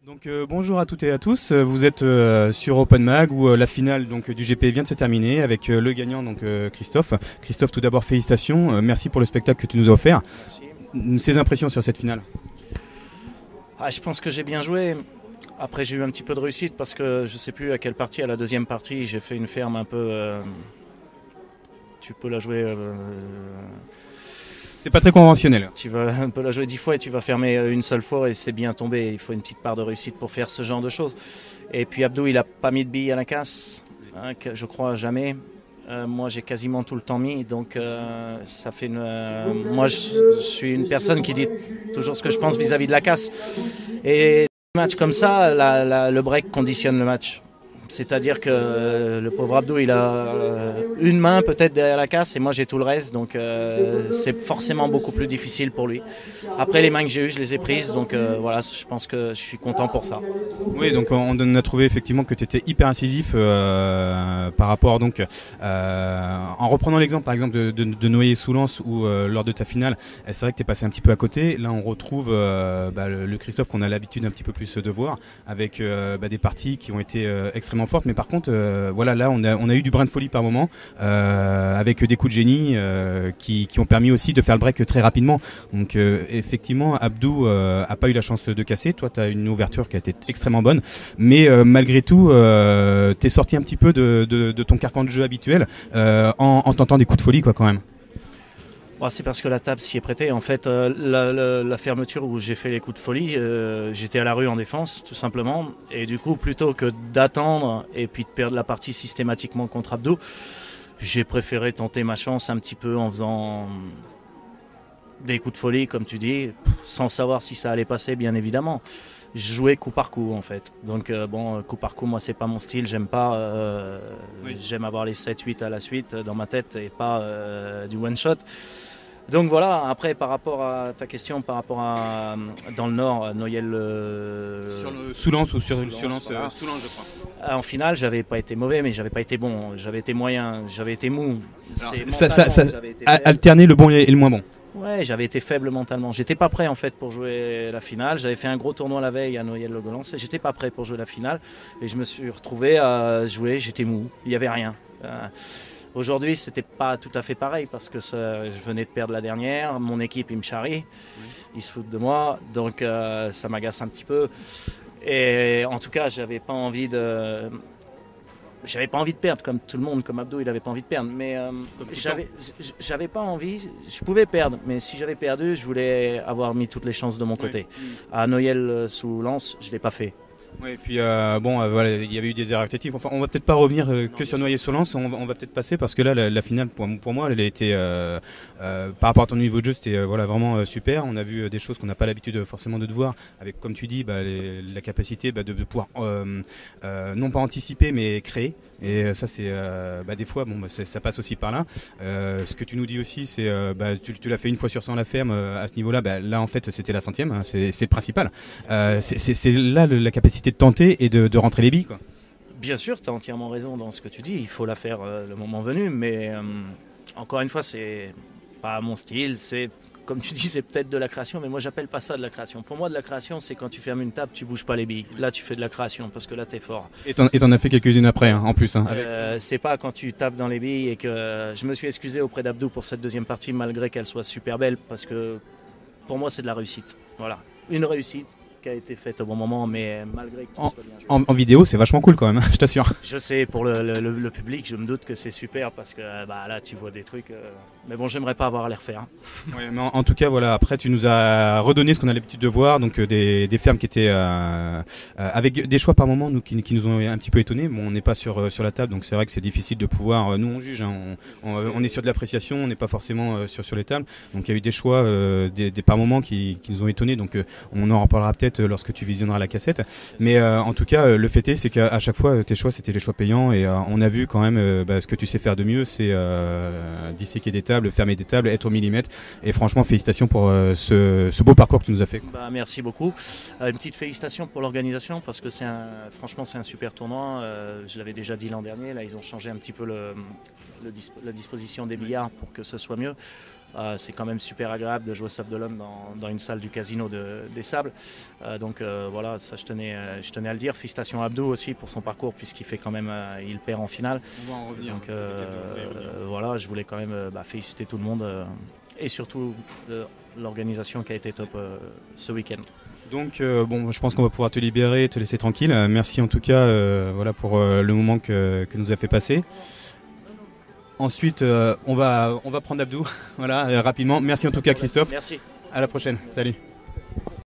Donc bonjour à toutes et à tous, vous êtes sur Open Mag où la finale donc, du GP vient de se terminer avec le gagnant donc Christophe. Christophe, tout d'abord félicitations, merci pour le spectacle que tu nous as offert. Merci. Ses impressions sur cette finale? Je pense que j'ai bien joué. Après j'ai eu un petit peu de réussite parce que je ne sais plus à quelle partie, à la deuxième partie, j'ai fait une ferme un peu... tu peux la jouer... C'est pas très conventionnel. Tu vas un peu la jouer 10 fois et tu vas fermer une seule fois et c'est bien tombé. Il faut une petite part de réussite pour faire ce genre de choses. Et puis Abdou, il n'a pas mis de billes à la casse, hein, je crois jamais. Moi, j'ai quasiment tout le temps mis, donc ça fait moi, je suis une personne qui dit toujours ce que je pense vis-à-vis de la casse. Et un match comme ça, le break conditionne le match. C'est-à-dire que le pauvre Abdou, il a une main peut-être derrière la casse et moi j'ai tout le reste, donc c'est forcément beaucoup plus difficile pour lui. Après les mains que j'ai eues, je les ai prises, donc voilà, je pense que je suis content pour ça. Oui, donc on a trouvé effectivement que tu étais hyper incisif par rapport donc en reprenant l'exemple par exemple de Noyer-sous-Lens où lors de ta finale, c'est vrai que tu es passé un petit peu à côté. Là on retrouve le Christophe qu'on a l'habitude un petit peu plus de voir avec des parties qui ont été extrêmement forte, mais par contre voilà, là on a eu du brin de folie par moment avec des coups de génie qui ont permis aussi de faire le break très rapidement. Donc effectivement Abdou a pas eu la chance de casser. Toi tu as une ouverture qui a été extrêmement bonne, mais malgré tout tu es sorti un petit peu de ton carcan de jeu habituel en tentant des coups de folie quoi quand même. C'est parce que la table s'y est prêtée. En fait, la fermeture où j'ai fait les coups de folie, j'étais à la rue en défense, tout simplement. Et du coup, plutôt que d'attendre et puis de perdre la partie systématiquement contre Abdou, j'ai préféré tenter ma chance un petit peu en faisant des coups de folie, comme tu dis, sans savoir si ça allait passer, bien évidemment. Je jouais coup par coup en fait. Donc coup par coup, moi c'est pas mon style, j'aime pas. Oui. J'aime avoir les 7-8 à la suite dans ma tête et pas du one shot. Donc voilà, après par rapport à ta question, par rapport à dans le Nord, Noyel... sur le Sous-Lens ou sur Lens, voilà. Sous-Lens je crois. En finale, j'avais pas été mauvais, mais j'avais pas été bon, j'avais été moyen, j'avais été mou. Alterner le bon et le moins bon. Ouais, j'avais été faible mentalement. J'étais pas prêt en fait pour jouer la finale. J'avais fait un gros tournoi la veille à Noyel-le-Golance et j'étais pas prêt pour jouer la finale. Et je me suis retrouvé à jouer, j'étais mou, il n'y avait rien. Aujourd'hui, c'était pas tout à fait pareil parce que je venais de perdre la dernière. Mon équipe, il me charrie, ils se foutent de moi, donc ça m'agace un petit peu. Et en tout cas, j'avais pas envie de perdre comme tout le monde, comme Abdou, il n'avait pas envie de perdre. Mais j'avais pas envie, je pouvais perdre, mais si j'avais perdu, je voulais avoir mis toutes les chances de mon côté. À Noyel sous Lens, je ne l'ai pas fait. Oui, et puis voilà, il y avait eu des erreurs tactiques. Enfin, on va peut-être pas revenir que sur Noyer-sur-Lens, on va peut-être passer parce que là, la finale, pour moi, elle a été, par rapport à ton niveau de jeu, c'était vraiment super. On a vu des choses qu'on n'a pas l'habitude forcément de te voir, avec, comme tu dis, la capacité de pouvoir, non pas anticiper, mais créer. Et ça, c'est des fois, ça passe aussi par là. Ce que tu nous dis aussi, c'est tu l'as fait une fois sur 100 la ferme à ce niveau-là. Là, en fait, c'était la 100e, hein, c'est le principal. C'est là la capacité de tenter et de rentrer les billes, quoi. Bien sûr, tu as entièrement raison dans ce que tu dis. Il faut la faire le moment venu, mais encore une fois, c'est pas mon style. C'est comme tu dis, c'est peut-être de la création, mais moi j'appelle pas ça de la création. Pour moi, de la création, c'est quand tu fermes une table, tu bouges pas les billes. Là, tu fais de la création parce que là, tu es fort. Et t'en as fait quelques-unes après, hein, en plus. Hein, c'est pas quand tu tapes dans les billes et que je me suis excusé auprès d'Abdou pour cette deuxième partie, malgré qu'elle soit super belle, parce que pour moi, c'est de la réussite. Voilà, une réussite qui a été faite au bon moment, mais malgré que tout soit bien joué. En vidéo, c'est vachement cool quand même, je t'assure. Je sais, pour le public, je me doute que c'est super parce que là, tu vois des trucs. Mais bon, j'aimerais pas avoir à les refaire. Hein. Ouais, mais en tout cas, voilà. Après, tu nous as redonné ce qu'on a l'habitude de voir, donc des fermes qui étaient avec des choix par moment, qui nous ont un petit peu étonnés. Bon, on n'est pas sur la table, donc c'est vrai que c'est difficile de pouvoir. Nous, on juge, hein, on est sur de l'appréciation, on n'est pas forcément sur les tables. Donc, il y a eu des choix, des par moments qui nous ont étonnés. Donc, on en reparlera peut-être lorsque tu visionneras la cassette. Mais en tout cas, le fait est, c'est qu'à chaque fois, tes choix, c'était les choix payants, et on a vu quand même ce que tu sais faire de mieux, c'est disséquer des tables, fermer des tables, être au millimètre. Et franchement, félicitations pour ce beau parcours que tu nous as fait. Merci beaucoup. Une petite félicitation pour l'organisation parce que franchement, c'est un super tournoi. Je l'avais déjà dit l'an dernier. Là, ils ont changé un petit peu la disposition des billards pour que ce soit mieux. C'est quand même super agréable de jouer au Sable d'Olonne dans une salle du casino des Sables. Donc voilà, ça je tenais à le dire. Félicitations à Abdou aussi pour son parcours puisqu'il fait quand même, il perd en finale. On va en revenir. Donc voilà, je voulais quand même féliciter tout le monde et surtout l'organisation qui a été top ce week-end. Donc bon, je pense qu'on va pouvoir te libérer, te laisser tranquille. Merci en tout cas voilà, pour le moment que nous a fait passer. Ensuite, on va prendre Abdou, voilà, rapidement. Merci en tout cas Christophe. Merci. À la prochaine. Salut.